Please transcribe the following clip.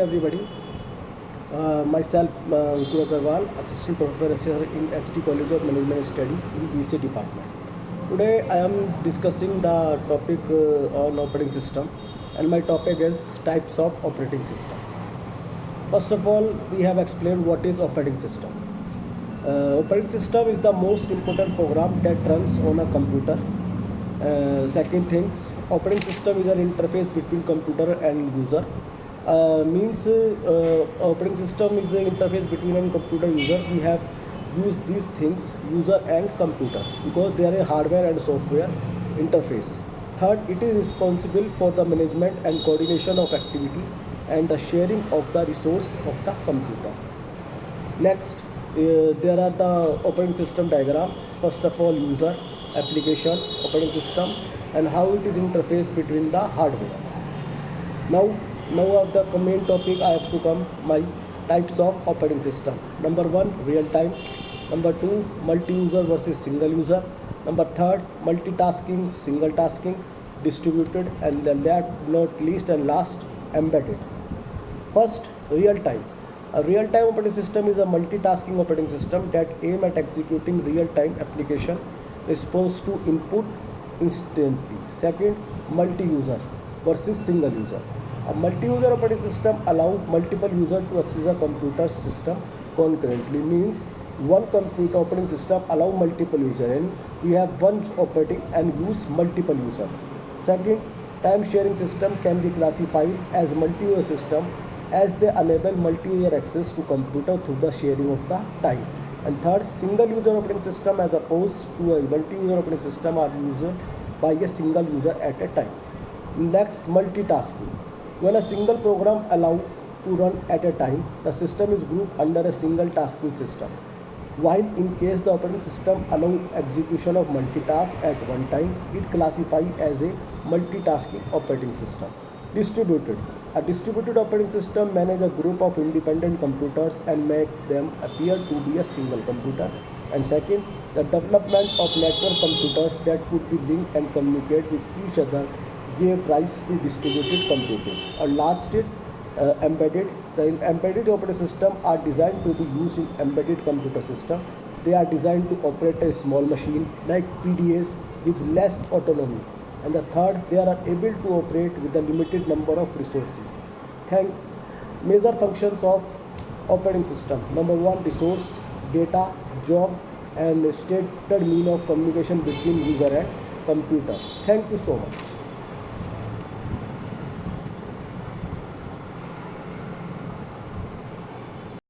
everybody. Myself, Guru Agarwal, Assistant Professor in ST College of Management Study in BC Department. Today I am discussing the topic on operating system, and my topic is types of operating system. First of all, we have explained what is operating system. Operating system is the most important program that runs on a computer. Second things, operating system is an interface between computer and user. Means operating system is an interface between a computer user. We have used these things, user and computer, because they are a hardware and software interface. Third, it is responsible for the management and coordination of activity and the sharing of the resource of the computer. Next, there are the operating system diagrams. First of all, user, application, operating system, and how it is interface between the hardware. Now of the main topic I have to come my types of operating system. Number one, real time. Number two, multi-user versus single user. Number third, multitasking, single tasking, distributed, and then not least and last, embedded. First, real time. A real-time operating system is a multitasking operating system that aim at executing real-time application response to input instantly. Second, multi-user versus single user. A multi-user operating system allows multiple users to access a computer system concurrently. Means one computer operating system allow multiple users, and we have one operating and use multiple users. Second, time sharing system can be classified as multi-user system as they enable multi-user access to computer through the sharing of the time. And third, single user operating system as opposed to a multi-user operating system are used by a single user at a time. Next, multitasking. When a single program allowed to run at a time, the system is grouped under a single tasking system. While in case the operating system allows execution of multitask at one time, it classifies as a multitasking operating system. Distributed. A distributed operating system manages a group of independent computers and make them appear to be a single computer. And second, the development of network computers that could be linked and communicate with each other gave rise to distributed computing. And last, embedded. The embedded operating systems are designed to be used in embedded computer system. They are designed to operate a small machine like PDAs with less autonomy. And the third, they are able to operate with a limited number of resources. Major functions of operating system. Number one, resource, data, job, and stated mean of communication between user and computer. Thank you so much.